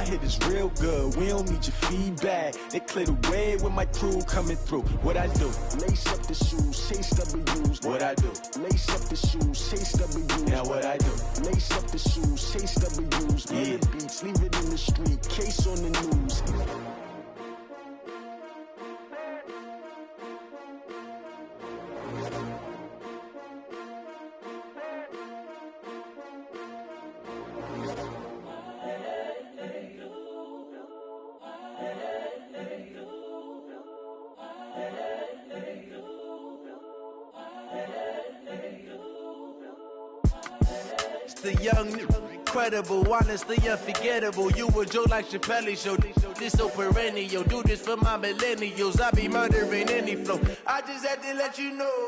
My hit is real good, we don't need your feedback. They clear the way with my crew coming through. What I do? Lace up the shoes, chase W's. What I do? Lace up the shoes, chase W's. Now what I do? Lace up the shoes, chase W's. Yeah. Beats, leave it in the street, case on the news. The young, incredible, honestly unforgettable. You a joke like Chappelle show. This so perennial. Do this for my millennials. I be murdering any flow. I just had to let you know.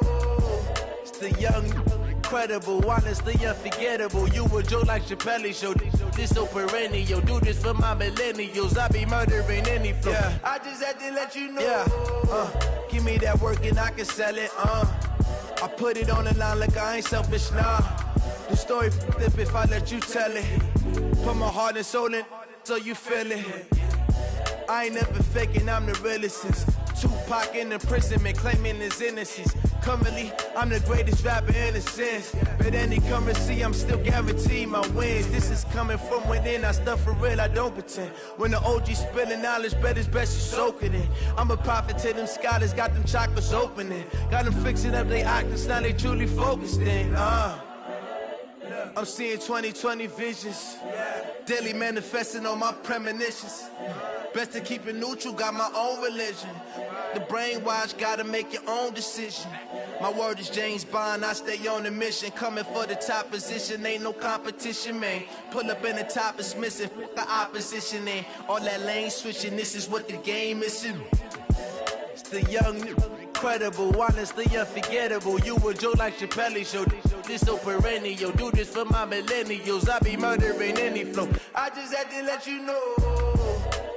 It's the young, incredible, honestly unforgettable. You a joke like Chappelle show. This so perennial. Do this for my millennials. I be murdering any flow. Yeah. I just had to let you know. Yeah. Give me that work and I can sell it. I put it on the line like I ain't selfish, nah. The story flip if I let you tell it. Put my heart and soul in so you feel it. I ain't never faking, I'm the realest since Tupac in imprisonment, claiming his innocence. Currently, I'm the greatest rapper in a sense. But any currency, I'm still guaranteed my wins. This is coming from within, I stuff for real, I don't pretend. When the OG spilling knowledge, bet it's best you soak it in. I'm a prophet to them scholars, got them chakras opening. Got them fixing up they octaves, now they truly focused in. I'm seeing 2020 visions, daily manifesting on my premonitions. Best to keep it neutral, got my own religion. The brainwash, gotta make your own decision. My word is James Bond, I stay on a mission. Coming for the top position, ain't no competition, man. Pull up in the top, it's missing, the opposition ain't. All that lane switching, this is what the game is. It's the young, incredible, honestly unforgettable. You a joke like Chappelle show. This so perennial. Do this for my millennials. I be murdering any flow. I just had to let you know.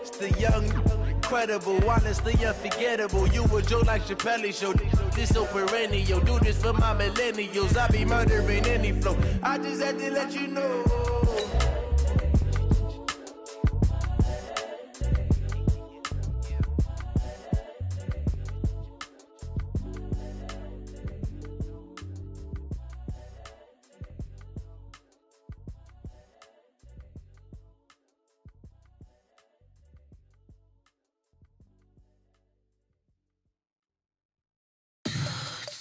It's the young, incredible, honestly unforgettable. You a joke like Chappelle show. This so perennial. Do this for my millennials. I be murdering any flow. I just had to let you know.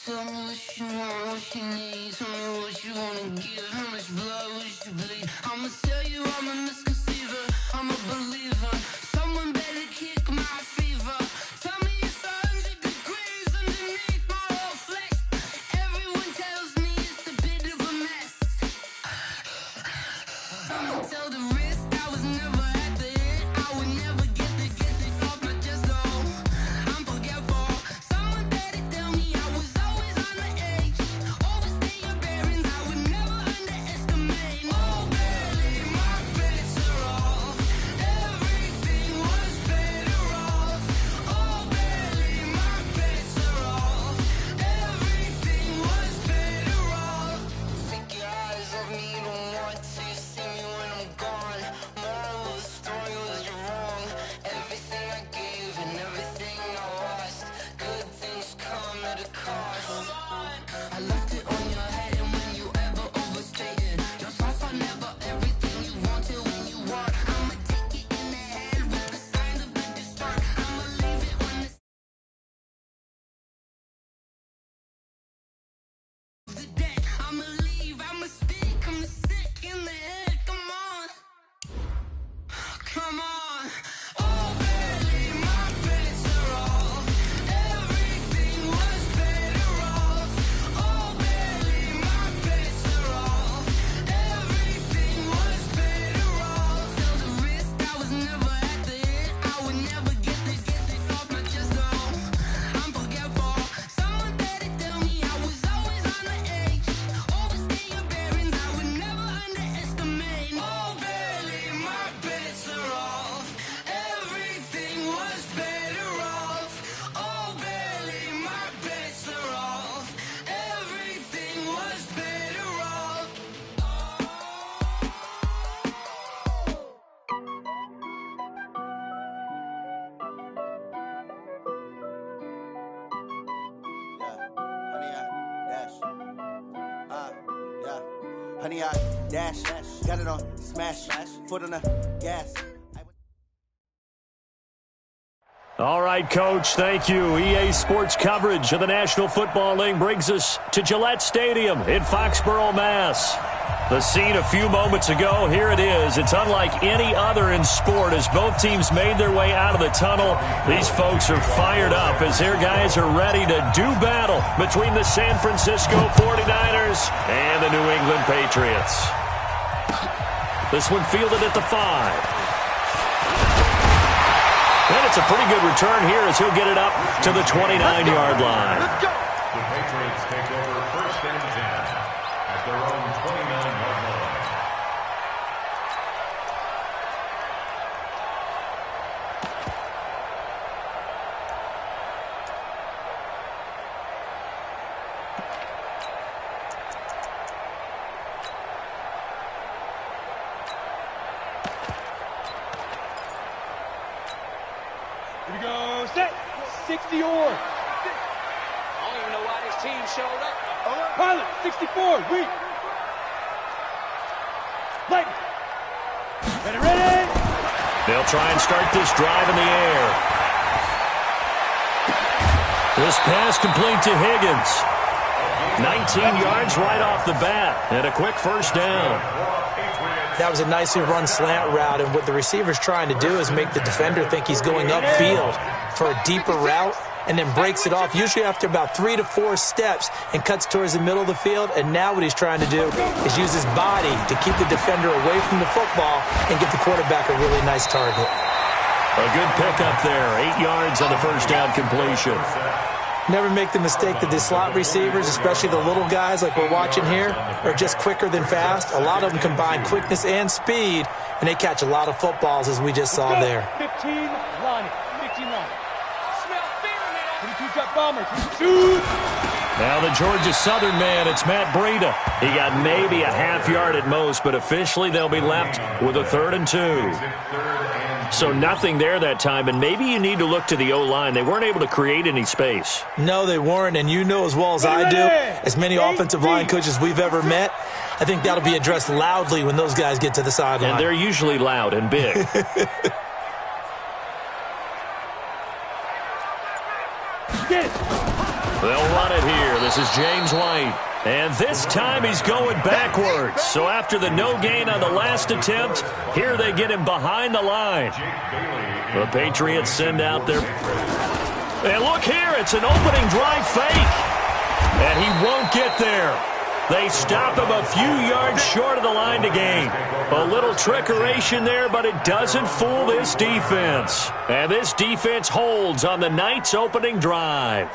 Tell me what you want, what you need. Tell me what you wanna give. How much blood would you bleed? I'ma tell you I'm a misconceiver. I'm a believer. Someone better kick my fever. Tell me it's 100 degrees underneath my whole flesh. Everyone tells me it's a bit of a mess. I'ma tell the risk I was never at the end. I would never get this off my chest. Oh, I'm forgetful. Someone better tell me I was always on the edge. Overstay your bearings, I would never underestimate. Honey, I dash, got it on, smash, foot on the gas. All right, Coach, thank you. EA Sports coverage of the National Football League brings us to Gillette Stadium in Foxborough, Mass. The scene a few moments ago, here it is. It's unlike any other in sport as both teams made their way out of the tunnel. These folks are fired up as their guys are ready to do battle between the San Francisco 49ers and the New England Patriots. This one fielded at the 5. And it's a pretty good return here as he'll get it up to the 29-yard line. Let's go. The Patriots take over 1st and 10 at their own 29-yard line. Here we go, set, 60 or. I don't even know why this team showed up. Pilot, 64, weak. Light. Ready. They'll try and start this drive in the air. This pass complete to Higgins. 19 yards right off the bat, and a quick first down. That was a nicely run slant route, and what the receiver's trying to do is make the defender think he's going upfield for a deeper route and then breaks it off, usually after about 3 to 4 steps, and cuts towards the middle of the field. And now what he's trying to do is use his body to keep the defender away from the football and give the quarterback a really nice target. A good pickup there, 8 yards on the first down completion. Never make the mistake that the slot receivers, especially the little guys like we're watching here, are just quicker than fast. A lot of them combine quickness and speed, and they catch a lot of footballs, as we just saw there. 15 line. 15 line. Smell fear, man. 22 got bombers. Shoot. Now the Georgia Southern man, it's Matt Breida. He got maybe a half yard at most, but officially they'll be left with a 3rd and 2. So nothing there that time, and maybe you need to look to the O-line. They weren't able to create any space. No, they weren't, and you know as well as I do, as many offensive line coaches we've ever met, I think that'll be addressed loudly when those guys get to the sideline. And they're usually loud and big. They'll run it here. This is James White. And this time he's going backwards. So after the no gain on the last attempt, here they get him behind the line. The Patriots send out their... And look here, it's an opening drive fake. And he won't get there. They stop him a few yards short of the line to gain. A little trickeration there, but it doesn't fool this defense. And this defense holds on the night's opening drive.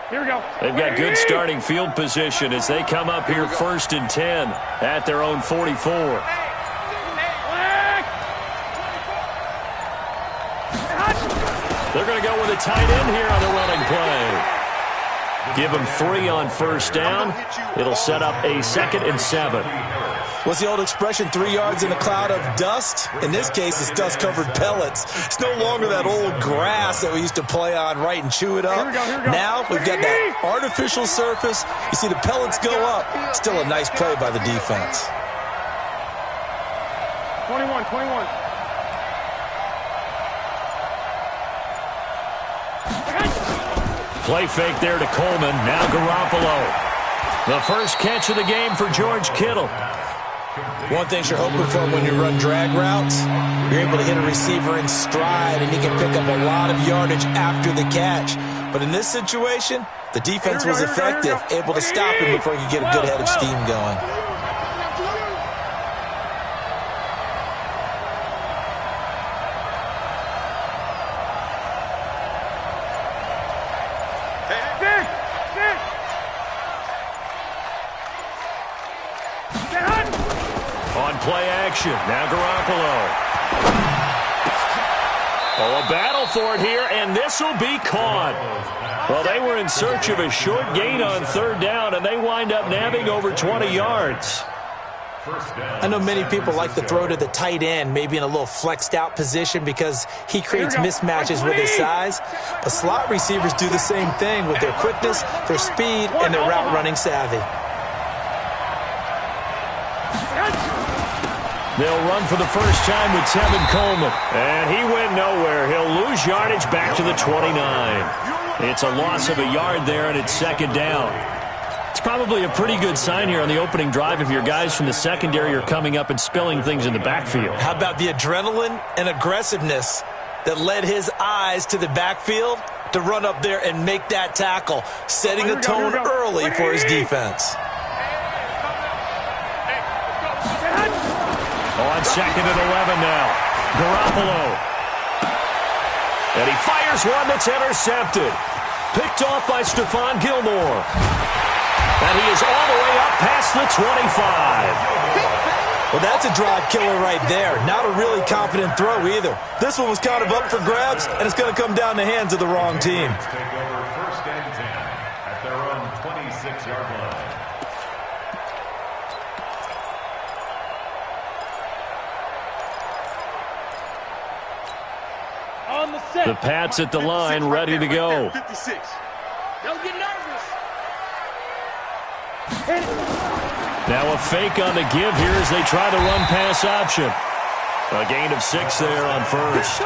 Here we go. They've got good starting field position as they come up here 1st and 10 at their own 44. They're going to go with a tight end here on the running play. Give them 3 on first down. It'll set up a 2nd and 7. What's the old expression, 3 yards in a cloud of dust? In this case, it's dust-covered pellets. It's no longer that old grass that we used to play on, right, and chew it up. Here we go. Now we've got that artificial surface. You see the pellets go up. Still a nice play by the defense. 21. Play fake there to Coleman. Now Garoppolo. The first catch of the game for George Kittle. One thing you're hoping for when you run drag routes, you're able to hit a receiver in stride, and he can pick up a lot of yardage after the catch. But in this situation, the defense was effective, able to stop him before he could get a good head of steam going. On play action, now Garoppolo. Oh, a battle for it here, and this will be caught. Well, they were in search of a short gain on third down, and they wind up nabbing over 20 yards. I know many people like to throw to the tight end, maybe in a little flexed out position because he creates mismatches with his size. But slot receivers do the same thing with their quickness, their speed, and their route running savvy. They'll run for the first time with Tevin Coleman. And he went nowhere. He'll lose yardage back to the 29. It's a loss of a yard there, and it's second down. It's probably a pretty good sign here on the opening drive if your guys from the secondary are coming up and spilling things in the backfield. How about the adrenaline and aggressiveness that led his eyes to the backfield to run up there and make that tackle, setting a tone early for his defense. On second and 11 now. Garoppolo. And he fires one that's intercepted. Picked off by Stephon Gilmore. And he is all the way up past the 25. Well, that's a drive killer right there. Not a really confident throw either. This one was kind of up for grabs, and it's going to come down the hands of the wrong team. Take over first and 10 at their own 26-yard line. On the set. The Pats at the line, ready to go. 56. Don't get nervous. Now a fake on the give here as they try the run-pass option. A gain of 6 there on first.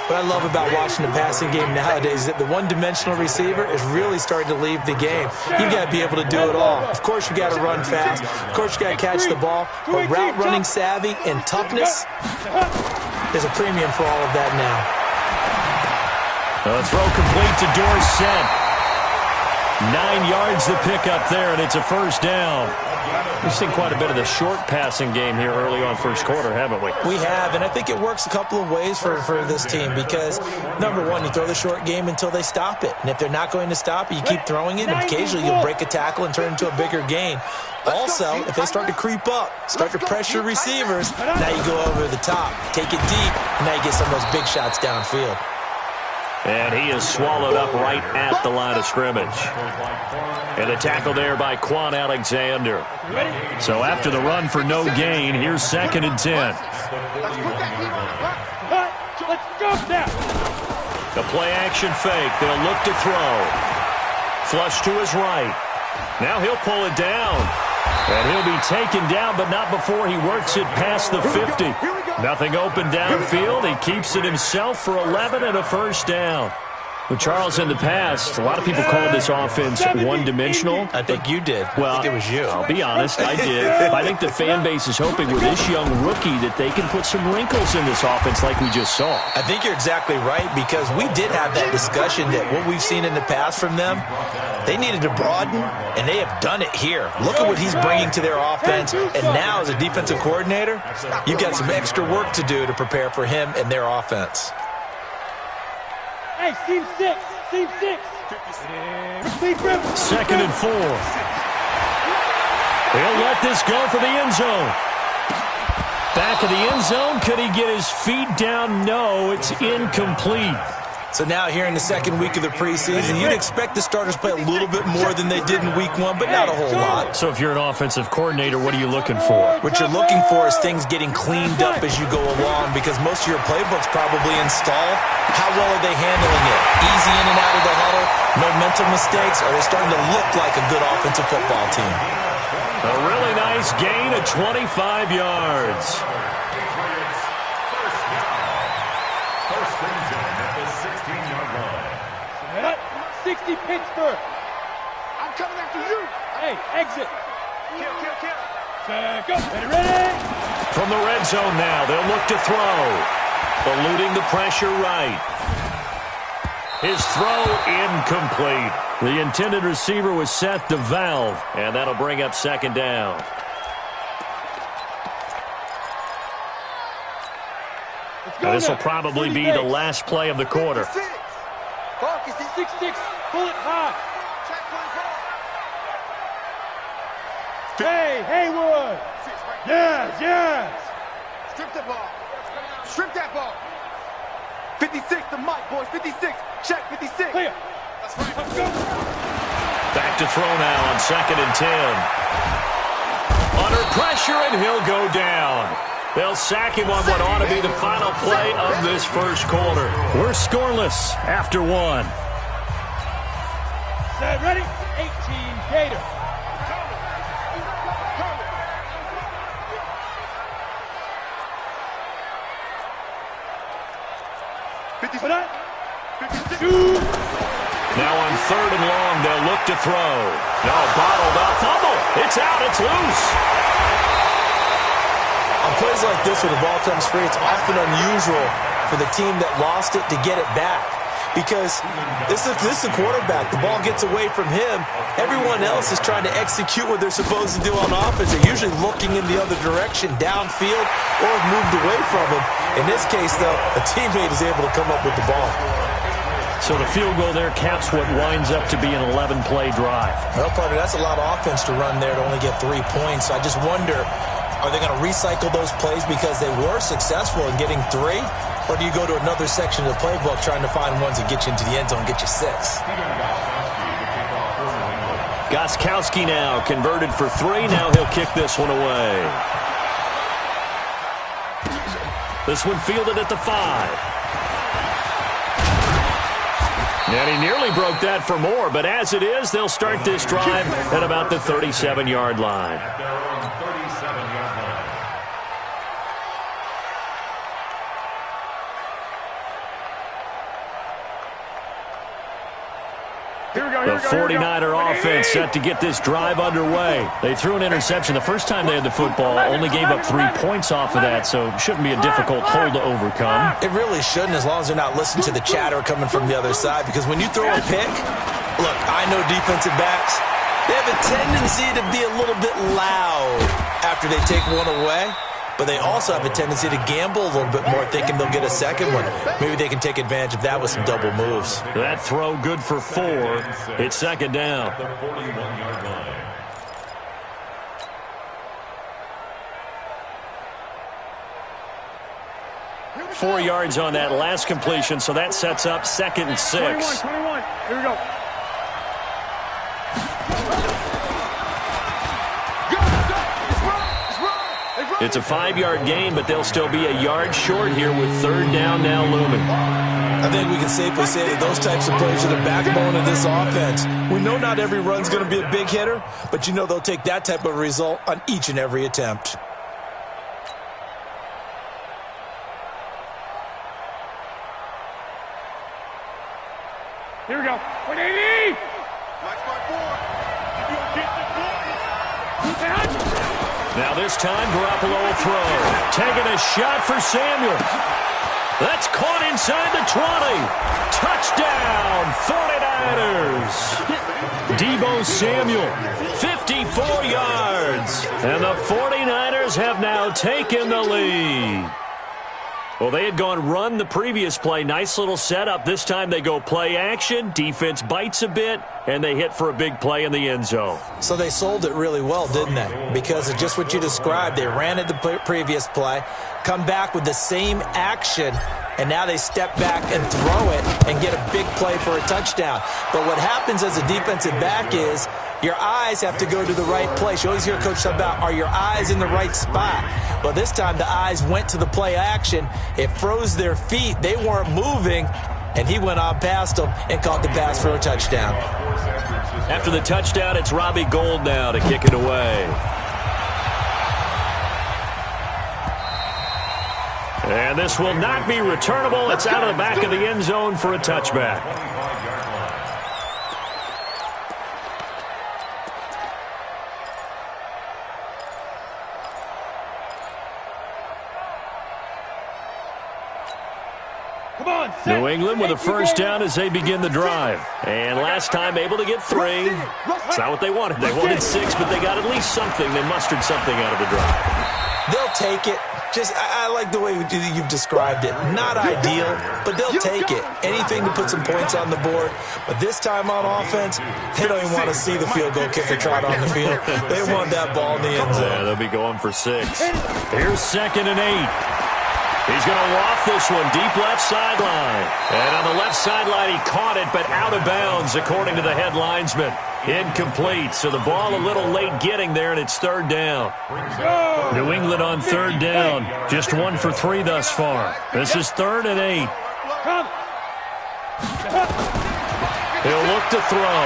What I love about watching the passing game nowadays is that the one-dimensional receiver is really starting to leave the game. You've got to be able to do it all. Of course, you got to run fast. Of course, you got to catch the ball. But route running savvy and toughness, there's a premium for all of that now. A throw complete to Dorsett. 9 yards to pick up there, and it's a first down. We've seen quite a bit of the short passing game here early on first quarter, haven't we? We have, and I think it works a couple of ways for this team because, number one, you throw the short game until they stop it. And if they're not going to stop it, you keep throwing it, and occasionally you'll break a tackle and turn it into a bigger gain. Also, if they start to creep up, start to pressure receivers, now you go over the top, take it deep, and now you get some of those big shots downfield. And he is swallowed up right at the line of scrimmage. And a tackle there by Quan Alexander. So after the run for no gain, here's second and 10. Let's go now. The play action fake. They'll look to throw. Flush to his right. Now he'll pull it down. And he'll be taken down, but not before he works it past the 50. Nothing open downfield. He keeps it himself for 11 and a first down. With Charles in the past, a lot of people called this offense one-dimensional. I think you did. Well, I think it was you. I'll be honest, I did. I think the fan base is hoping with this young rookie that they can put some wrinkles in this offense like we just saw. I think you're exactly right because we did have that discussion that what we've seen in the past from them, they needed to broaden, and they have done it here. Look at what he's bringing to their offense, and now as a defensive coordinator, you've got some extra work to do to prepare for him and their offense. Hey, team 6. Team 6. Second and 4. He'll let this go for the end zone. Back of the end zone. Could he get his feet down? No, it's incomplete. So now here in the second week of the preseason, you'd expect the starters play a little bit more than they did in week 1, but not a whole lot. So if you're an offensive coordinator, what are you looking for? What you're looking for is things getting cleaned up as you go along because most of your playbook's probably installed. How well are they handling it? Easy in and out of the huddle? No mental mistakes? Are they starting to look like a good offensive football team? A really nice gain of 25 yards. 60 Pittsburgh. I'm coming after you. Hey, exit. Kill. Go. Ready. From the red zone now, they'll look to throw. Eluding the pressure right. His throw incomplete. The intended receiver was Seth DeValve, and that'll bring up second down. And this will probably be the last play of the quarter. 6-6, pull it high. Hey, Haywood. Yes. Strip the ball. Strip that ball. 56, the mic, boys. 56. Check, 56. Clear. That's right. Let's go. Back to throw now on 2nd and 10. Under pressure, and he'll go down. They'll sack him on what ought to be the final play of this first quarter. We're scoreless after 1. Set, ready? 18 Gator. Now on 3rd and long, they'll look to throw. No, bottled up. Fumble. It's out. It's loose. On plays like this where the ball comes free, it's often unusual for the team that lost it to get it back. Because this is the quarterback. The ball gets away from him. Everyone else is trying to execute what they're supposed to do on offense. They're usually looking in the other direction, downfield, or have moved away from him. In this case, though, a teammate is able to come up with the ball. So the field goal there caps what winds up to be an 11-play drive. Well, partner, that's a lot of offense to run there to only get 3 points. I just wonder, are they going to recycle those plays because they were successful in getting 3? Or do you go to another section of the playbook trying to find ones that get you into the end zone and get you 6? Gostkowski now converted for 3. Now he'll kick this one away. This one fielded at the 5. And he nearly broke that for more, but as it is, they'll start this drive at about the 37-yard line. At their own 37-yard line. The 49er offense set to get this drive underway. They threw an interception the first time they had the football, only gave up 3 points off of that, so it shouldn't be a difficult hole to overcome. It really shouldn't, as long as they're not listening to the chatter coming from the other side, because when you throw a pick, look, I know defensive backs, they have a tendency to be a little bit loud after they take one away. But they also have a tendency to gamble a little bit more, thinking they'll get a second one. Maybe they can take advantage of that with some double moves. That throw good for 4. It's 2nd down. The 41-yard line. 4 yards on that last completion, so that sets up 2nd and 6. 21. Here we go. It's a 5-yard gain, but they'll still be a yard short here with 3rd down now looming. I think we can safely say that those types of plays are the backbone of this offense. We know not every run's going to be a big hitter, but you know they'll take that type of result on each and every attempt. Here we go. 180. Now this time, Garoppolo will throw. Taking a shot for Samuel. That's caught inside the 20. Touchdown, 49ers. Deebo Samuel, 54 yards. And the 49ers have now taken the lead. Well, they had gone run the previous play. Nice little setup. This time they go play action. Defense bites a bit, and they hit for a big play in the end zone. So they sold it really well, didn't they? Because of just what you described. They ran at the previous play, come back with the same action, and now they step back and throw it and get a big play for a touchdown. But what happens as a defensive back is your eyes have to go to the right place. You always hear Coach talk about, are your eyes in the right spot? Well, this time the eyes went to the play action. It froze their feet. They weren't moving, and he went on past them and caught the pass for a touchdown. After the touchdown, it's Robbie Gould now to kick it away. And this will not be returnable. It's out of the back of the end zone for a touchback. New England with a first down as they begin the drive. And last time able to get 3. It's not what they wanted. They wanted 6, but they got at least something. They mustered something out of the drive. They'll take it. Just, I like the way you've described it. Not ideal, but they'll take it. Anything to put some points on the board. But this time on offense, they don't even want to see the field goal kicker trot on the field. They want that ball in the end zone. Yeah, they'll be going for 6. Here's 2nd and 8. He's going to waft this one deep left sideline. And on the left sideline, he caught it, but out of bounds, according to the head linesman. Incomplete, so the ball a little late getting there, and it's third down. New England on third down. Just 1 for 3 thus far. This is 3rd and 8. He'll look to throw.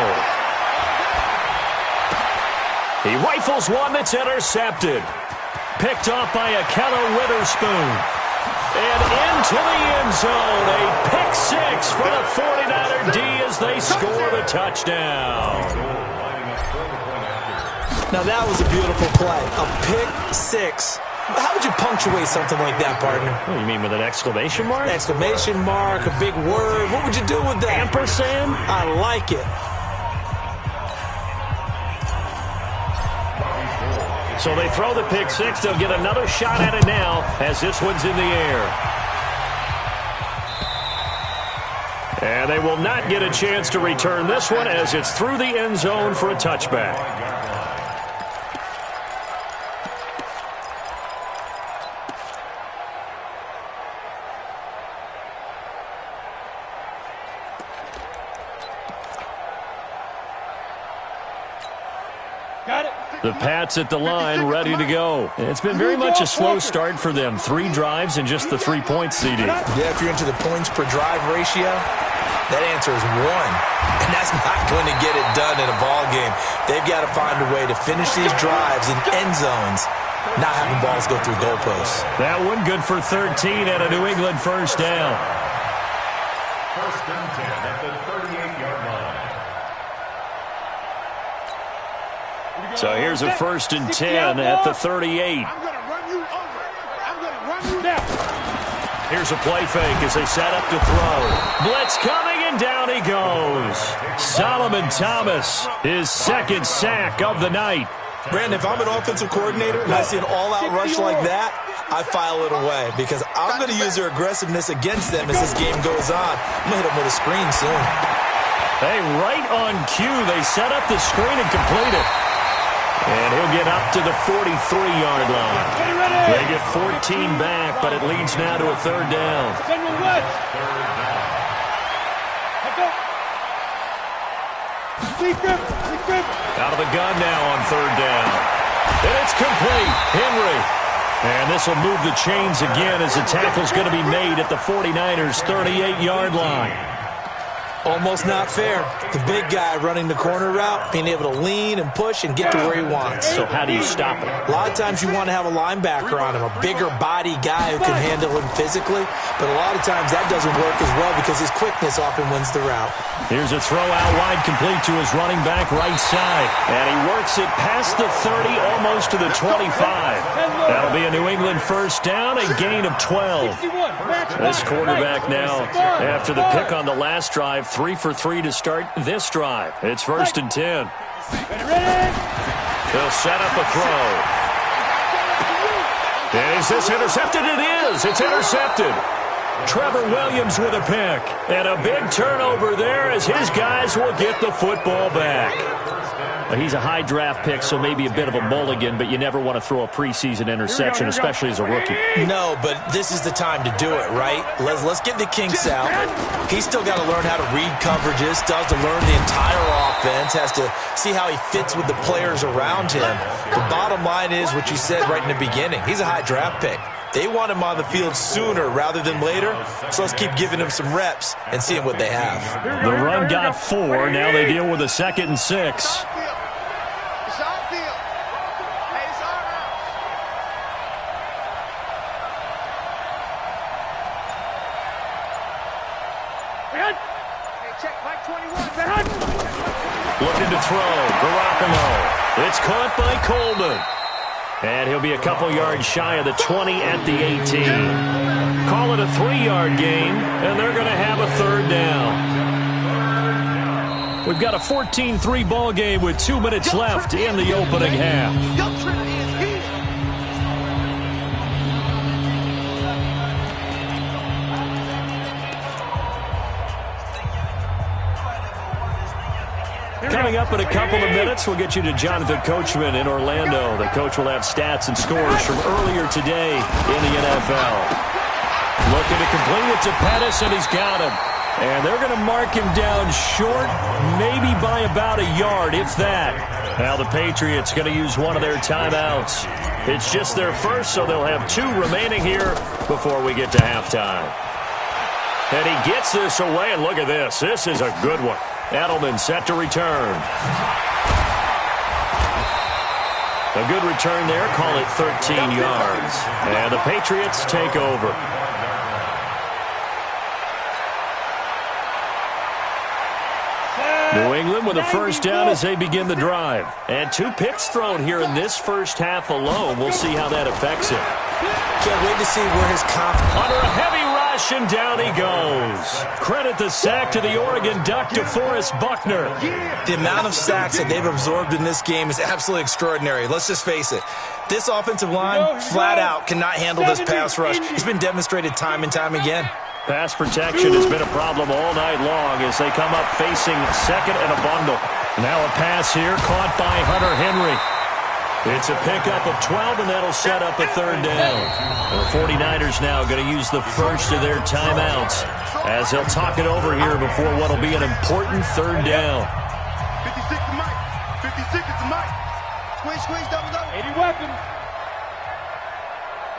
He rifles one that's intercepted. Picked off by Akello Witherspoon. And into the end zone. A pick 6 for the 49er D as they score the touchdown. Now that was a beautiful play. A pick 6. How would you punctuate something like that, partner? Oh, you mean with an exclamation mark? Exclamation mark, a big word. What would you do with that? Ampersand? I like it. So they throw the pick 6. They'll get another shot at it now as this one's in the air. And they will not get a chance to return this one as it's through the end zone for a touchback. The Pats at the line, ready to go. It's been very much a slow start for them. 3 drives and just the 3 points, CD. Yeah, if you're into the points per drive ratio, that answer is 1. And that's not going to get it done in a ball game. They've got to find a way to finish these drives in end zones, not having balls go through goalposts. That one good for 13 at a New England first down. First and 10 at the 38-yard line. So here's a first and 10 at the 38. I'm going to run you over. I'm going to run you down. Here's a play fake as they set up to throw. Blitz coming, and down he goes. Solomon Thomas, his 2nd sack of the night. Brandon, if I'm an offensive coordinator and I see an all-out rush like that, I file it away because I'm going to use their aggressiveness against them as this game goes on. I'm going to hit them with a screen soon. Hey, right on cue, they set up the screen and complete it. And he'll get up to the 43-yard line. They get 14 back, but it leads now to a 3rd down. Out of the gun now on 3rd down. And it's complete. Henry. And this will move the chains again as the tackle's going to be made at the 49ers' 38-yard line. Almost not fair. The big guy running the corner route, being able to lean and push and get to where he wants. So how do you stop it? A lot of times you want to have a linebacker on him, a bigger body guy who can handle him physically. But a lot of times that doesn't work as well because his quickness often wins the route. Here's a throw out wide complete to his running back right side. And he works it past the 30, almost to the 25. That'll be a New England first down, a gain of 12. This quarterback now, after the pick on the last drive, 3 for 3 to start this drive. It's 1st and 10. They'll set up a throw. Is this intercepted? It is. It's intercepted. Trevor Williams with a pick. And a big turnover there as his guys will get the football back. He's a high draft pick, so maybe a bit of a mulligan, but you never want to throw a preseason interception, especially as a rookie. No, but this is the time to do it, right? Let's get the kinks out. He's still got to learn how to read coverages, still has to learn the entire offense, has to see how he fits with the players around him. The bottom line is what you said right in the beginning. He's a high draft pick. They want him on the field sooner rather than later, so let's keep giving him some reps and seeing what they have. The run got 4. Now they deal with a 2nd and 6. Looking to throw. Garoppolo. It's caught by Coleman. And he'll be a couple yards shy of the 20 at the 18. Call it a 3-yard gain, and they're going to have a 3rd down. We've got a 14-3 ball game with 2 minutes left in the opening half. Coming up in a couple of minutes, we'll get you to Jonathan Coachman in Orlando. The coach will have stats and scores from earlier today in the NFL. Looking to complete it to Pettis, and he's got him. And they're going to mark him down short, maybe by about a yard, if that. Now the Patriots going to use one of their timeouts. It's just their first, so they'll have 2 remaining here before we get to halftime. And he gets this away, and look at this. This is a good one. Edelman set to return. A good return there. Call it 13 yards. And the Patriots take over. New England with a first down as they begin the drive. And 2 picks thrown here in this first half alone. We'll see how that affects him. Can't wait to see where his confidence... Under a heavy rush, and down he goes. Credit the sack to the Oregon Duck, DeForest Buckner. The amount of sacks that they've absorbed in this game is absolutely extraordinary. Let's just face it. This offensive line, flat out, cannot handle this pass rush. It's been demonstrated time and time again. Pass protection has been a problem all night long as they come up facing second and a bundle. Now a pass here caught by Hunter Henry. It's a pickup of 12, and that'll set up a third down. The 49ers now going to use the first of their timeouts as they'll talk it over here before what will be an important third down. 56 to Mike. 56 to Mike. Squeeze, double. 80 weapons.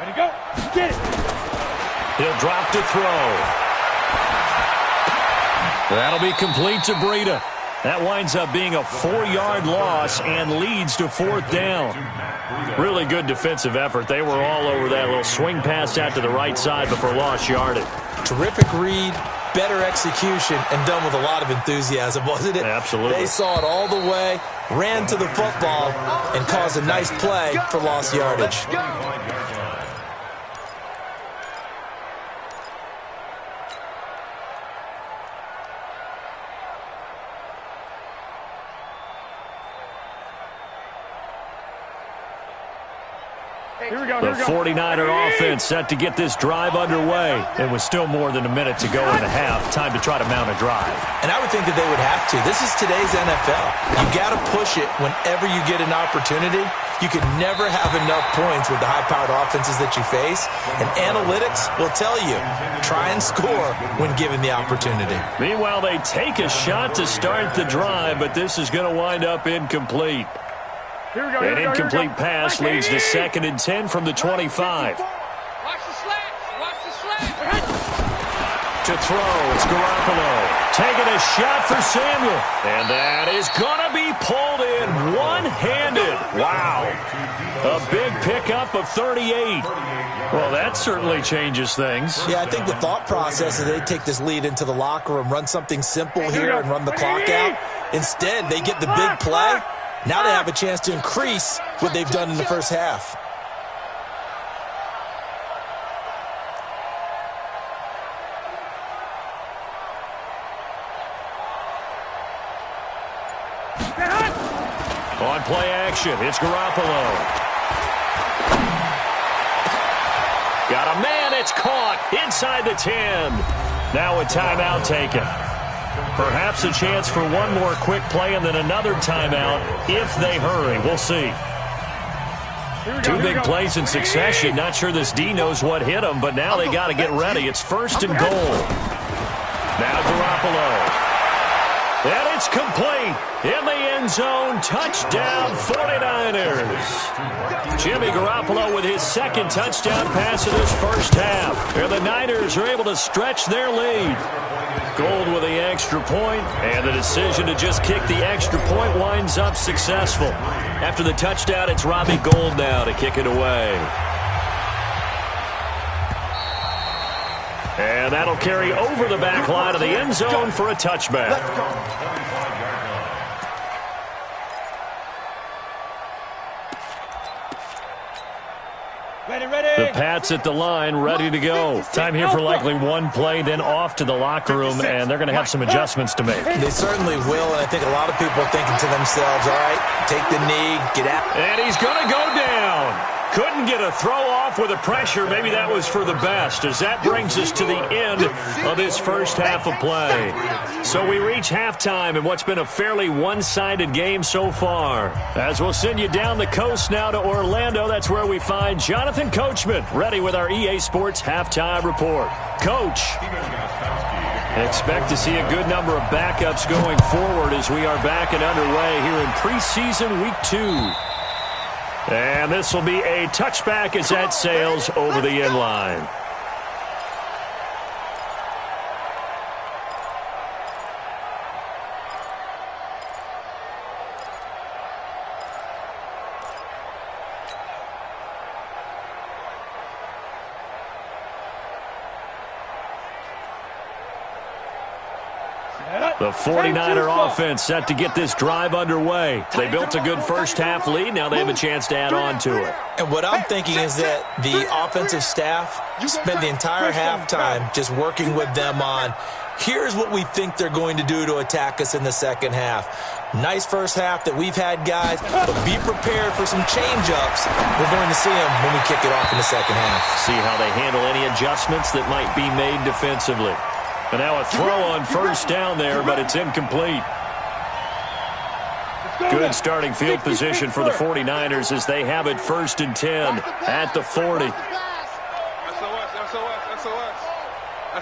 Ready to go. Get it. He'll drop to throw. That'll be complete to Breida. That winds up being a 4-yard loss and leads to 4th down. Really good defensive effort. They were all over that little swing pass out to the right side before lost yardage. Terrific read, better execution, and done with a lot of enthusiasm, wasn't it? Absolutely. They saw it all the way, ran to the football, and caused a nice play for lost yardage. The 49er offense set to get this drive underway. It was still more than a minute to go in the half. Time to try to mount a drive. And I would think that they would have to. This is today's NFL. You got to push it whenever you get an opportunity. You can never have enough points with the high-powered offenses that you face. And analytics will tell you, try and score when given the opportunity. Meanwhile, they take a shot to start the drive, but this is going to wind up incomplete. An incomplete pass leads to 2nd and 10 from the 25. Watch the slats. Watch the slats. To throw, it's Garoppolo. Taking a shot for Samuel. And that is going to be pulled in one-handed. Wow. A big pickup of 38. Well, that certainly changes things. Yeah, I think the thought process is they take this lead into the locker room, run something simple here and run the clock out. Instead, they get the big play. Now they have a chance to increase what they've done in the first half. On play action, it's Garoppolo. Got a man, it's caught inside the 10. Now a timeout taken. Perhaps a chance for one more quick play and then another timeout if they hurry. We'll see. 2 big plays in succession. Not sure this D knows what hit him, but now they got to get ready. It's 1st and goal. Now Garoppolo. And it's complete. In the end zone. Touchdown 49ers. Jimmy Garoppolo with his 2nd touchdown pass of this first half. And the Niners are able to stretch their lead. Gold with the extra point, and the decision to just kick the extra point winds up successful. After the touchdown, it's Robbie Gould now to kick it away. And that'll carry over the back line of the end zone for a touchback. The Pats at the line, ready to go. Time here for likely one play, then off to the locker room, and they're going to have some adjustments to make. They certainly will, and I think a lot of people are thinking to themselves, all right, take the knee, get out. And he's going to go down. Couldn't get a throw off with the pressure. Maybe that was for the best, as that brings us to the end of this first half of play. So we reach halftime in what's been a fairly one-sided game so far. As we'll send you down the coast now to Orlando, that's where we find Jonathan Coachman, ready with our EA Sports Halftime Report. Coach, expect to see a good number of backups going forward as we are back and underway here in preseason week 2. And this will be a touchback as that sails over the end line. The 49er offense set to get this drive underway. They built a good first half lead. Now they have a chance to add on to it. And what I'm thinking is that the offensive staff spent the entire halftime just working with them on, here's what we think they're going to do to attack us in the second half. Nice first half that we've had, guys, but be prepared for some change-ups. We're going to see them when we kick it off in the second half. See how they handle any adjustments that might be made defensively. And now a throw on first down there, but it's incomplete. Good starting field position for the 49ers as they have it 1st and 10 at the 40.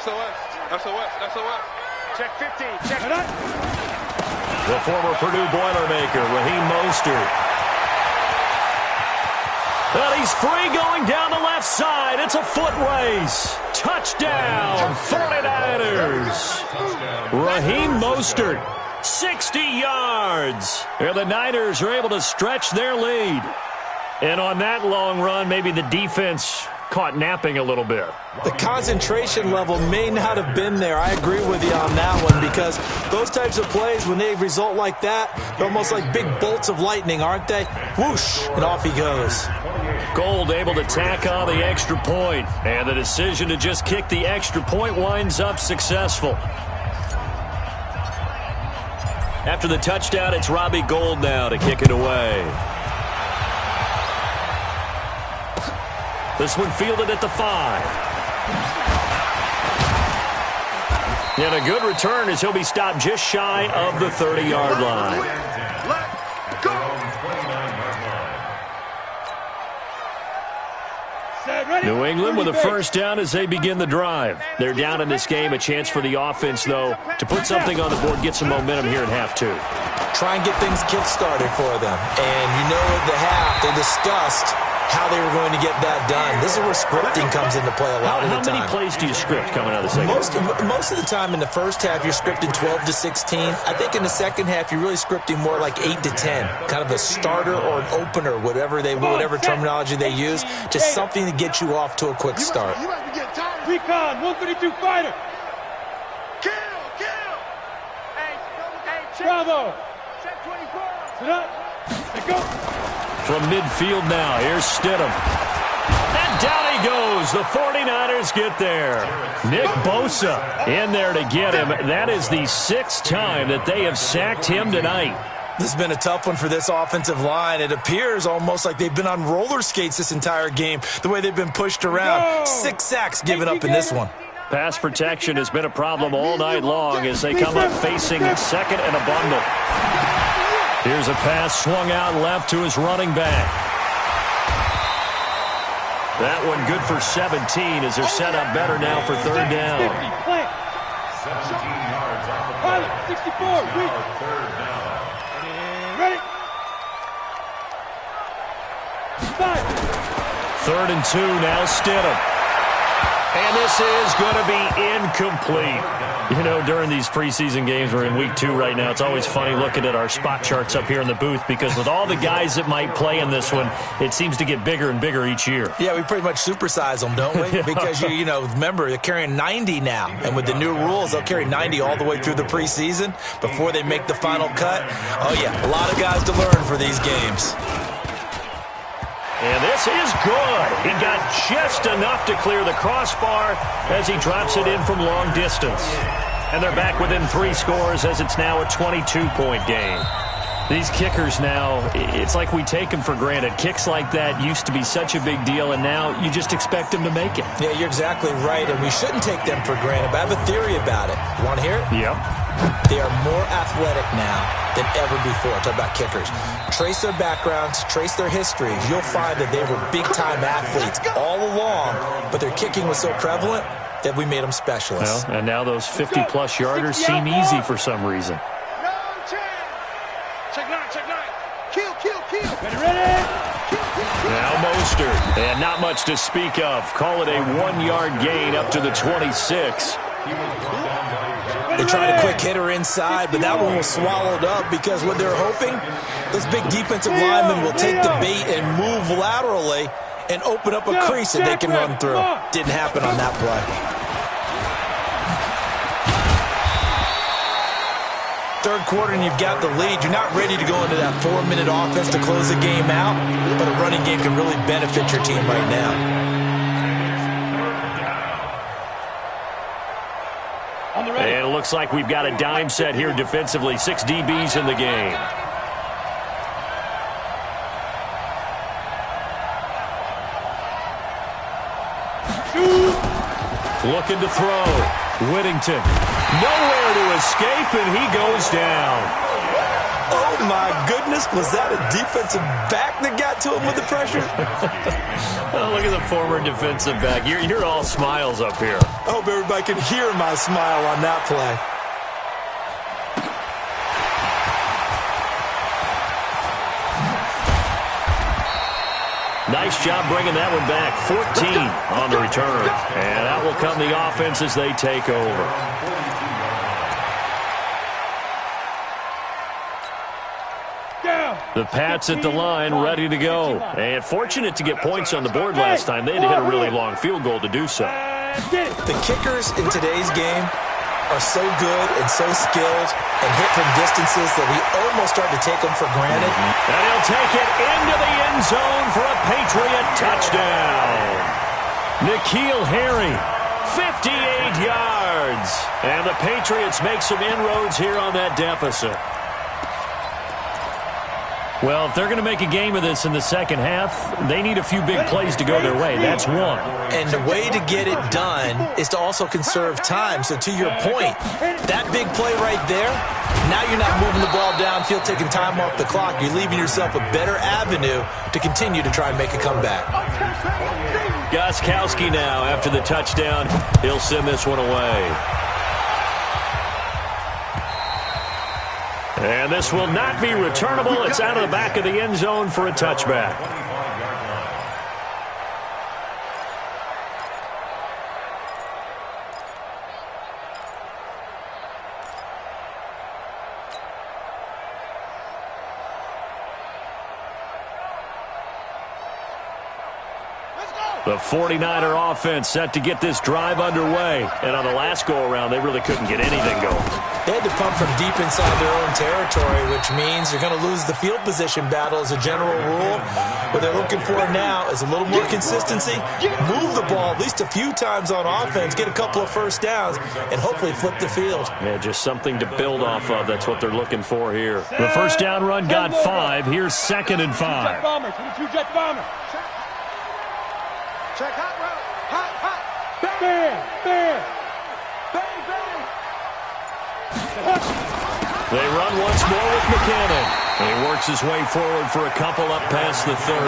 SOS. Check 15. Check. The former Purdue Boilermaker, Raheem Mostert. And he's free going down the left side. It's a foot race. Touchdown, 49ers. Raheem Mostert, 60 yards. And the Niners are able to stretch their lead. And on that long run, maybe the defense caught napping a little bit. The concentration level may not have been there. I agree with you on that one, because those types of plays, when they result like that, they're almost like big bolts of lightning, aren't they? Whoosh, and off he goes. Gold able to tack on the extra point, and the decision to just kick the extra point winds up successful. After the touchdown, it's Robbie Gould now to kick it away. This one fielded at the 5. And a good return as he'll be stopped just shy of the 30-yard line. New England with a first down as they begin the drive. They're down in this game. A chance for the offense, though, to put something on the board, get some momentum here in half 2. Try and get things kick-started for them. And you know at the half, they discussed how they were going to get that done. This is where scripting comes into play a lot of the time. How many plays do you script coming out of the second half? Most of the time in the first half, you're scripting 12 to 16. I think in the second half, you're really scripting more like 8 to 10. Kind of a starter or an opener, whatever terminology they use. Just something to get you off to a quick start. Recon, 132 fighter. Kill. Bravo. Set 24. Sit up. Let go. From midfield now, here's Stidham. And down he goes. The 49ers get there. Nick Bosa in there to get him. That is the 6th time that they have sacked him tonight. This has been a tough one for this offensive line. It appears almost like they've been on roller skates this entire game, the way they've been pushed around. 6 sacks given up in this one. Pass protection has been a problem all night long as they come up facing second and a bundle. Here's a pass swung out left to his running back. That one good for 17 as they're set up better now for 3rd down. 17 yards on the play. 64. Third down. Ready. 3rd and 2 now, Stidham. And this is going to be incomplete. You know, during these preseason games, we're in week 2 right now. It's always funny looking at our spot charts up here in the booth because with all the guys that might play in this one, it seems to get bigger and bigger each year. Yeah, we pretty much supersize them, don't we? Yeah. Because, you know, remember, they're carrying 90 now. And with the new rules, they'll carry 90 all the way through the preseason before they make the final cut. Oh, yeah, a lot of guys to learn for these games. And this is good. He got just enough to clear the crossbar as he drops it in from long distance. And they're back within 3 scores as it's now a 22-point game. These kickers now, it's like we take them for granted. Kicks like that used to be such a big deal, and now you just expect them to make it. Yeah, you're exactly right, and we shouldn't take them for granted, but I have a theory about it. You want to hear it? Yep. They are more athletic now than ever before. Talk about kickers. Trace their backgrounds, trace their histories. You'll find that they were big-time athletes all along, but their kicking was so prevalent that we made them specialists. Well, and now those 50-plus yarders seem easy for some reason. Now Mostert, and not much to speak of. Call it a 1-yard gain up to the 26. They tried a quick hitter inside, but that one was swallowed up because what they're hoping, those big defensive linemen will take the bait and move laterally and open up a crease that they can run through. Didn't happen on that play. Third quarter and you've got the lead. You're not ready to go into that 4-minute offense to close the game out, but a running game can really benefit your team right now. And it looks like we've got a dime set here defensively. 6 DBs in the game. Looking to throw. Whittington, nowhere to escape, and he goes down. Oh, my goodness. Was that a defensive back that got to him with the pressure? Oh, look at the former defensive back. You're all smiles up here. I hope everybody can hear my smile on that play. Nice job bringing that one back. 14 on the return. And out will come the offense as they take over. The Pats at the line, ready to go. And fortunate to get points on the board last time. They had to hit a really long field goal to do so. The kickers in today's game are so good and so skilled and hit from distances that we almost start to take them for granted. And he'll take it into the end zone for a Patriot touchdown. N'Keal Harry, 58 yards. And the Patriots make some inroads here on that deficit. Well, if they're going to make a game of this in the second half, they need a few big plays to go their way. That's one. And the way to get it done is to also conserve time. So to your point, that big play right there, now you're not moving the ball downfield, taking time off the clock. You're leaving yourself a better avenue to continue to try and make a comeback. Gostkowski now, after the touchdown, he'll send this one away. And this will not be returnable. It's out of the back of the end zone for a touchback. The 49er offense set to get this drive underway. And on the last go-around, they really couldn't get anything going. They had to pump from deep inside their own territory, which means you're going to lose the field position battle as a general rule. What they're looking for now is a little more consistency, move the ball at least a few times on offense, get a couple of first downs, and hopefully flip the field. Yeah, just something to build off of. That's what they're looking for here. The first down run got 5. Here's 2nd and 5. Jet bomber, 22 jet bomber. Check hot route. Hot, hot. Bang, bang. Bang, bang. They run once more with McKinnon. And he works his way forward for a couple up past the 30.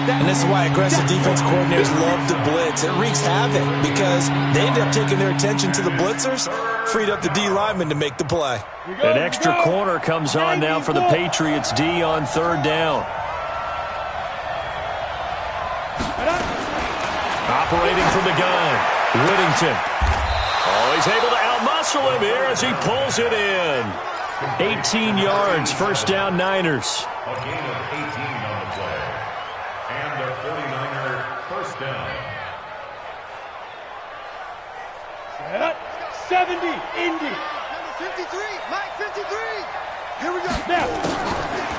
And this is why aggressive defense coordinators love to blitz. It wreaks havoc because they end up taking their attention to the blitzers, freed up the D lineman to make the play. An extra corner comes on now for the Patriots D on 3rd down. Operating from the gun, Whittington. Oh, he's able to outmuscle him here as he pulls it in. 18 yards, first down Niners. A gain of 18 on the play. And the 49er first down. 70, Indy. 53, Mike 53. Here we go. Now.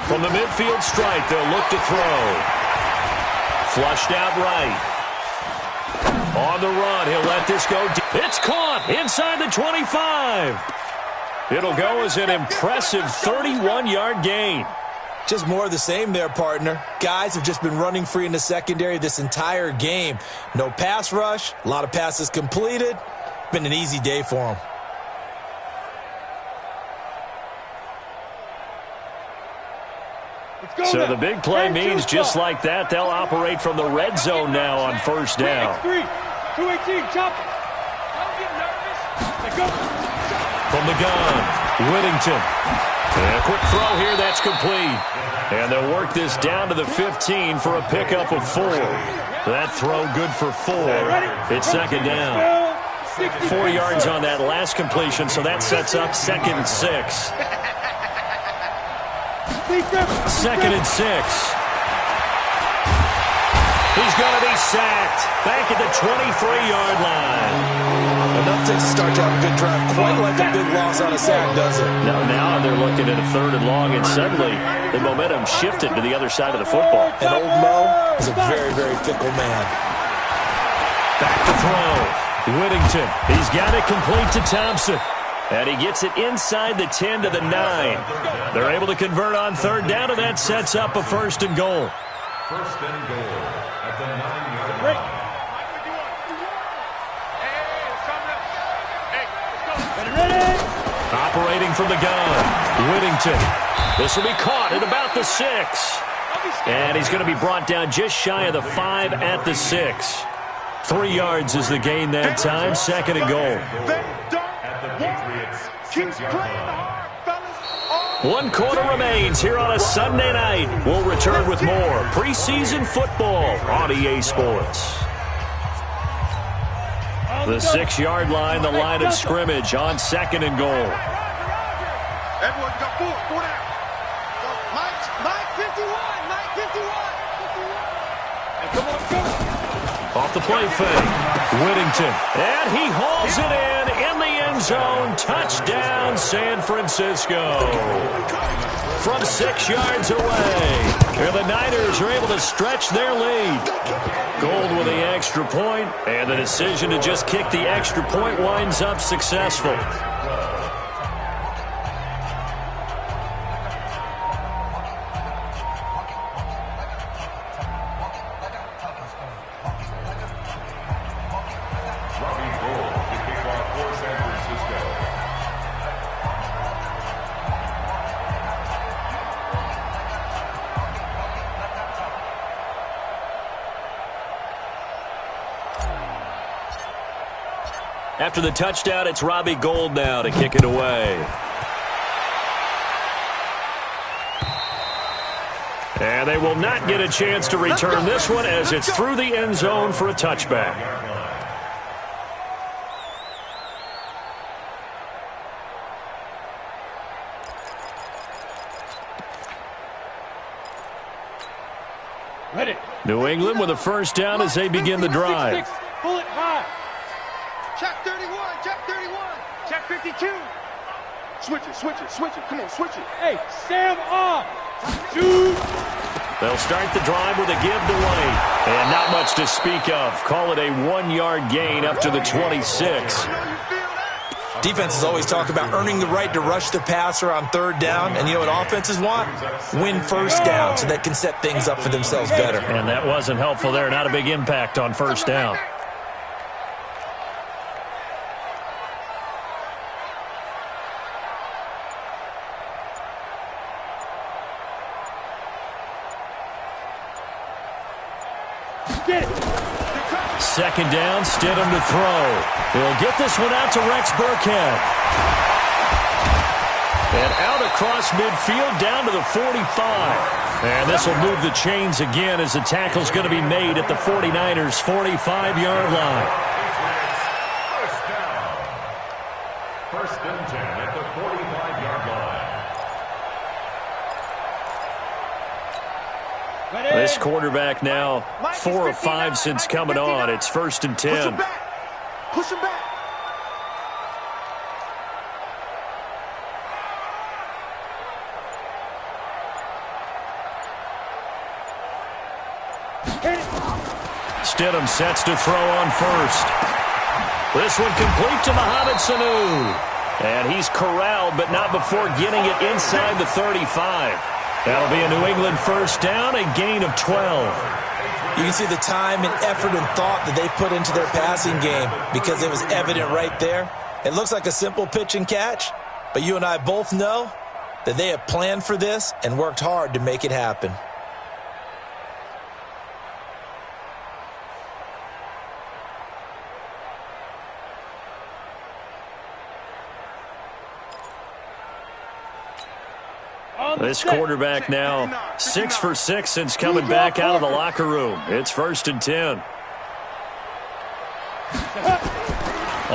From the midfield strike, they'll look to throw. Flushed out right. On the run, he'll let this go. It's caught inside the 25. It'll go as an impressive 31-yard gain. Just more of the same there, partner. Guys have just been running free in the secondary this entire game. No pass rush, a lot of passes completed. Been an easy day for them. So the big play means just like that, they'll operate from the red zone now on first down. 218, chop it. Don't get nervous. Go. From the gun, Whittington. And a quick throw here, that's complete. And they'll work this down to the 15 for a pickup of 4. That throw good for 4. It's second down. 4 yards on that last completion, so that sets up 2nd and 6. 2nd and 6. He's going to be sacked back at the 23-yard line. Enough to start to have a good drive. Quite like a big loss on a sack, does it? Now they're looking at a 3rd and long, and suddenly the momentum shifted to the other side of the football. And old Mo is a very, very fickle man. Back to throw. Whittington. He's got it complete to Thompson. And he gets it inside the 10 to the 9. They're able to convert on 3rd down, and that sets up a 1st and goal. 1st and goal at the 9-yard line. Operating from the gun, Whittington. This will be caught at about the 6. And he's going to be brought down just shy of the 5 at the 6. 3 yards is the gain that time, 2nd and goal. Keep playing hard, fellas. 1 quarter remains here on a Sunday night. We'll return with more preseason football on EA Sports. The 6-yard line, the line of scrimmage on 2nd and goal. Everyone got 4 down. Mike 51, Mike 51. Come on, go. Off the play fake, Whittington. And he hauls it in the end zone. Touchdown, San Francisco. From 6 yards away. And the Niners are able to stretch their lead. Gold with the extra point, and the decision to just kick the extra point winds up successful. After the touchdown, it's Robbie Gould now to kick it away. And they will not get a chance to return this one as it's through the end zone for a touchback. Ready. New England with a 1st down as they begin the drive. Pull it high. Check 31, check 31. Check 52. Switch it. Come on, switch it. Hey, Sam off. 2. They'll start the drive with a give to White. And not much to speak of. Call it a 1-yard gain up to the 26. Defenses always talk about earning the right to rush the passer on 3rd down. And you know what offenses want? Win 1st down so they can set things up for themselves better. And that wasn't helpful there. Not a big impact on 1st down. Get it. 2nd down, Stidham to throw. He'll get this one out to Rex Burkhead. And out across midfield down to the 45. And this will move the chains again as the tackle's going to be made at the 49ers' 45-yard line. 1st and 10 at the 45-yard line. This quarterback now 4 of 5 since coming on. It's 1st and 10. Push him back. Stidham sets to throw on 1st. This one complete to Mohamed Sanu. And he's corralled, but not before getting it inside the 35. That'll be a New England first down, a gain of 12. You can see the time and effort and thought that they put into their passing game because it was evident right there. It looks like a simple pitch and catch, but you and I both know that they have planned for this and worked hard to make it happen. This quarterback now 6 for 6 since coming back out of the locker room. It's 1st and 10.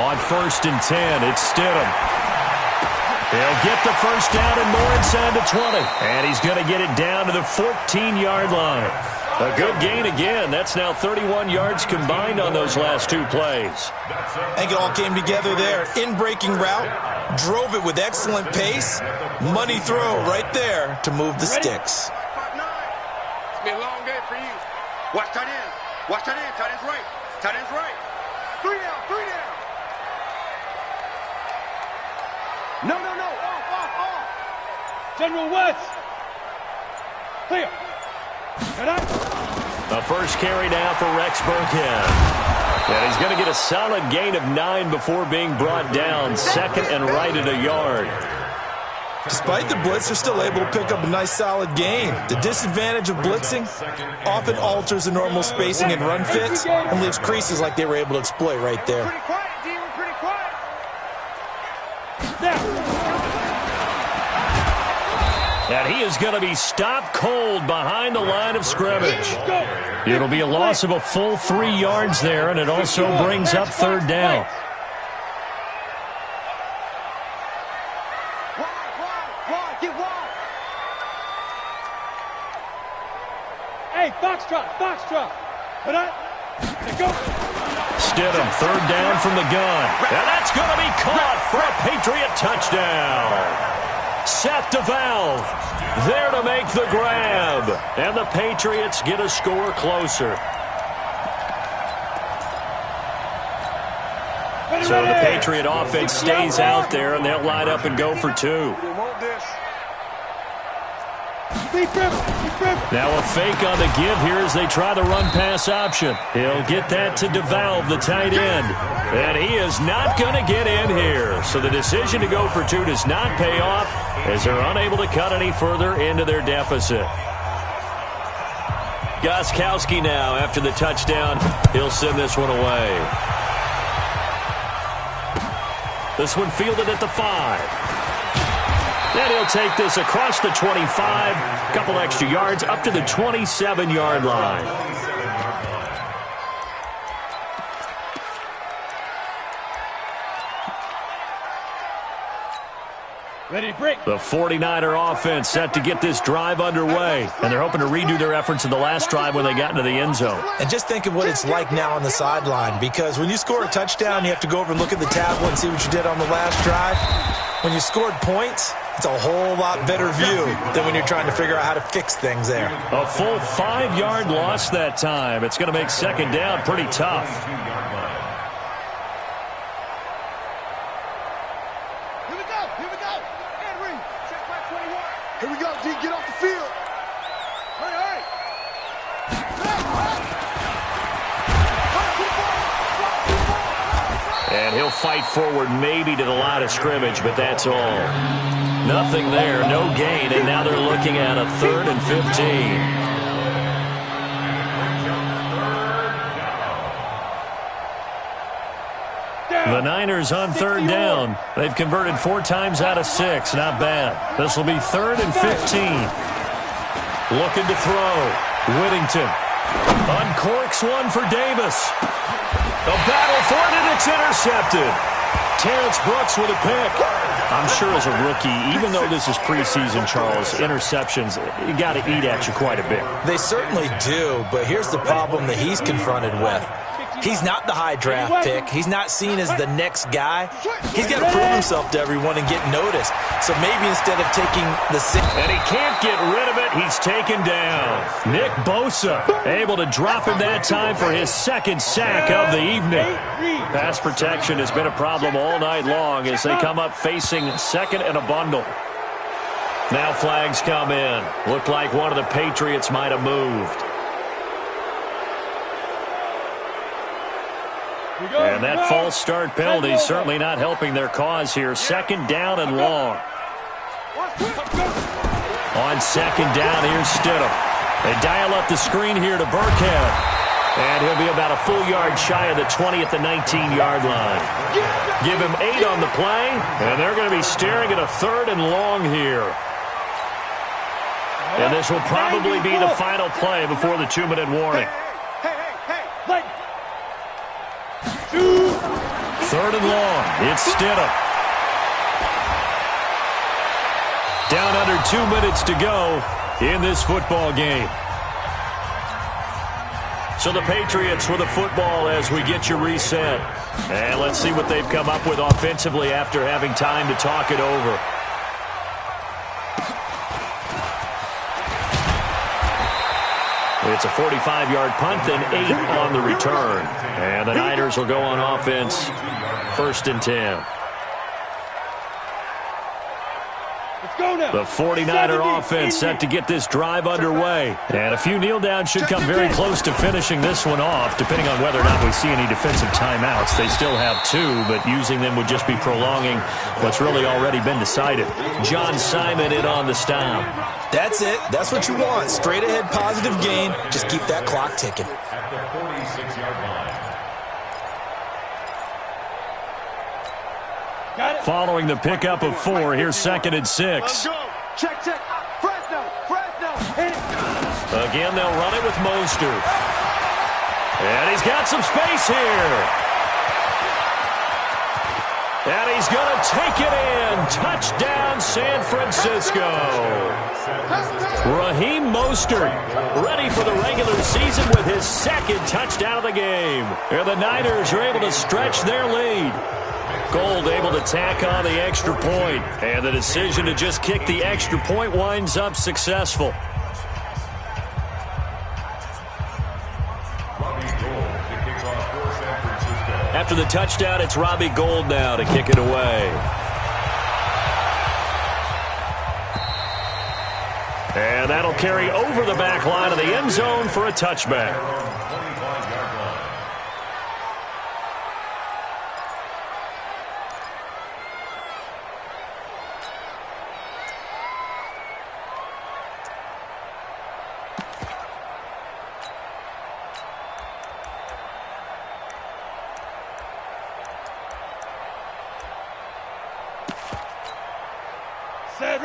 On 1st and 10, it's Stidham. He'll get the first down and more inside the 20. And he's going to get it down to the 14-yard line. A good gain again. That's now 31 yards combined on those last 2 plays. I think it all came together there. In-breaking route, drove it with excellent pace. Money throw right there to move the sticks. It's going to be a long day for you. Watch tight end. Watch tight end. Tight end's right. Tight end's right. 3 down. 3 down. No. Off. General West. Clear. The first carry now for Rex Burkhead. And he's going to get a solid gain of 9 before being brought down. 2nd and right at a yard. Despite the blitz, they're still able to pick up a nice solid gain. The disadvantage of blitzing often alters the normal spacing and run fits and leaves creases like they were able to exploit right there. Pretty quiet, D. We're pretty quiet. And he is going to be stopped cold behind the line of scrimmage. It'll be a loss of a full 3 yards there, and it also brings up 3rd down. Get wide. Hey, Foxtrot. Put up. Go. Stidham, 3rd down from the gun. And that's going to be caught for a Patriot touchdown. Seth DeValve there to make the grab. And the Patriots get a score closer. So the Patriot offense stays out there, and they'll line up and go for 2. Now a fake on the give here as they try the run-pass option. He'll get that to DeValve, the tight end. And he is not going to get in here. So the decision to go for 2 does not pay off as they're unable to cut any further into their deficit. Gostkowski now after the touchdown. He'll send this one away. This one fielded at the 5. And he'll take this across the 25, a couple extra yards, up to the 27-yard line. Ready to break. The 49er offense set to get this drive underway, and they're hoping to redo their efforts in the last drive when they got into the end zone. And just think of what it's like now on the sideline, because when you score a touchdown, you have to go over and look at the tablet and see what you did on the last drive. When you scored points, it's a whole lot better view than when you're trying to figure out how to fix things there. A full 5-yard loss that time. It's going to make 2nd down pretty tough. Here we go. And read. Check back 21. Here we go, D. Get off the field. Hurry. And he'll fight forward maybe to the line of scrimmage, but that's all. Nothing there, no gain, and now they're looking at a 3rd and 15. The Niners on 3rd down. They've converted 4 times out of 6. Not bad. This will be 3rd and 15. Looking to throw. Whittington uncorks one for Davis. A battle for it, and it's intercepted. Terrence Brooks with a pick. I'm sure as a rookie, even though this is preseason, Charles, interceptions, you got to eat at you quite a bit. They certainly do, but here's the problem that he's confronted with. He's not the high draft pick. He's not seen as the next guy. He's got to prove himself to everyone and get noticed. So maybe instead of taking the and he can't get rid of it, he's taken down. Nick Bosa able to drop him that time for his second sack of the evening. Pass protection has been a problem all night long as they come up facing second and a bundle. Now flags come in. Looked like one of the Patriots might have moved. And that false start penalty is certainly not helping their cause here. Second down and long. On second down, here's Stidham. They dial up the screen here to Burkhead. And he'll be about a full yard shy of the 20 at the 19-yard line. Give him 8 on the play, and they're going to be staring at a third and long here. And this will probably be the final play before the 2-minute warning. Third and long. It's Stidham. Down under 2 minutes to go in this football game. So the Patriots with the football as we get you reset. And let's see what they've come up with offensively after having time to talk it over. It's a 45-yard punt and 8 on the return. And the Niners will go on offense, 1st and 10. The 49er offense set to get this drive underway. And a few kneel downs should come very close to finishing this one off, depending on whether or not we see any defensive timeouts. They still have 2, but using them would just be prolonging what's really already been decided. John Simon in on the stop. That's it. That's what you want. Straight ahead positive gain. Just keep that clock ticking. At the 46-yard line. Following the pickup of 4, here's 2nd and 6. Check. Fresno. Hit it. Again, they'll run it with Mostert. And he's got some space here. And he's going to take it in. Touchdown, San Francisco. Raheem Mostert ready for the regular season with his 2nd touchdown of the game. And the Niners are able to stretch their lead. Gold able to tack on the extra point. And the decision to just kick the extra point winds up successful. After the touchdown, it's Robbie Gould now to kick it away. And that'll carry over the back line of the end zone for a touchback.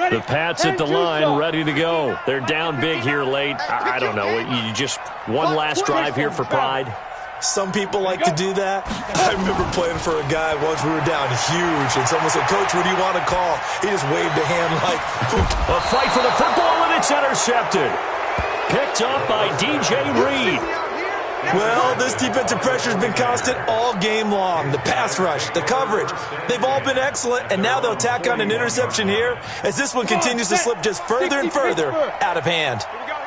The Pats at the line, ready to go. They're down big here late. I don't know. You just one last drive here for pride. Some people like to do that. I remember playing for a guy once. We were down huge, and someone said, "Coach, what do you want to call?" He just waved a hand like, a fight for the football, and it's intercepted. Picked up by DJ Reed. Well, this defensive pressure has been constant all game long. The pass rush, the coverage, they've all been excellent, and now they'll tack on an interception here as this one continues to slip just further and further out of hand.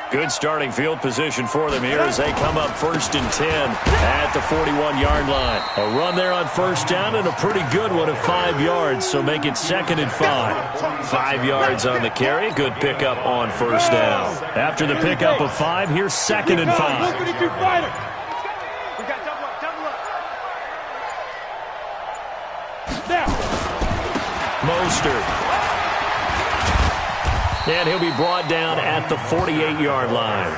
Good starting field position for them here as they come up 1st and 10 at the 41-yard line. A run there on 1st down and a pretty good one of 5 yards, so make it 2nd and 5. 5 yards on the carry. Good pickup on 1st down. After the pickup of 5, here's 2nd and 5. Mostert. And he'll be brought down at the 48-yard line.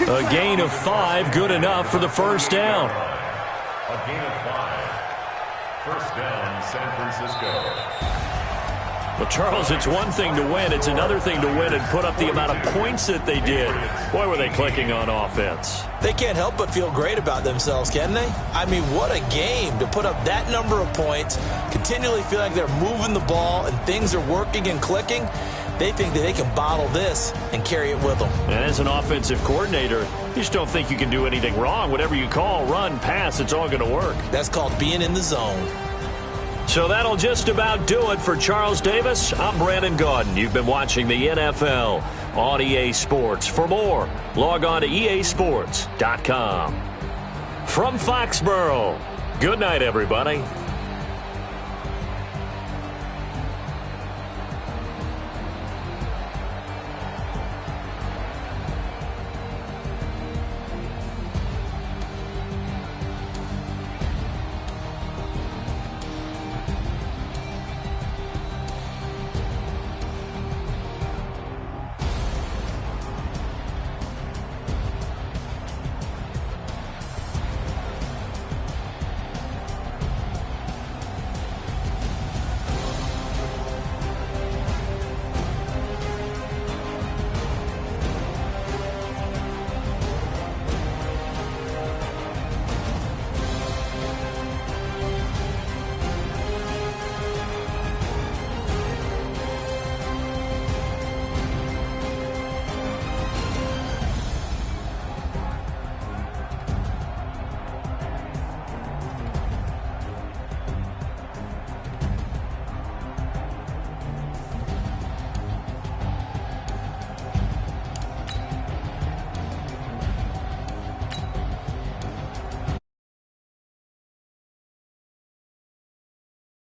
A gain of 5, good enough for the 1st down. A gain of 5. 1st down, San Francisco. Well, Charles, it's one thing to win. It's another thing to win and put up the amount of points that they did. Boy, were they clicking on offense. They can't help but feel great about themselves, can they? I mean, what a game to put up that number of points, continually feel like they're moving the ball and things are working and clicking. They think that they can bottle this and carry it with them. And as an offensive coordinator, you just don't think you can do anything wrong. Whatever you call, run, pass, it's all going to work. That's called being in the zone. So that'll just about do it for Charles Davis. I'm Brandon Gaudin. You've been watching the NFL on EA Sports. For more, log on to easports.com. From Foxborough, good night, everybody.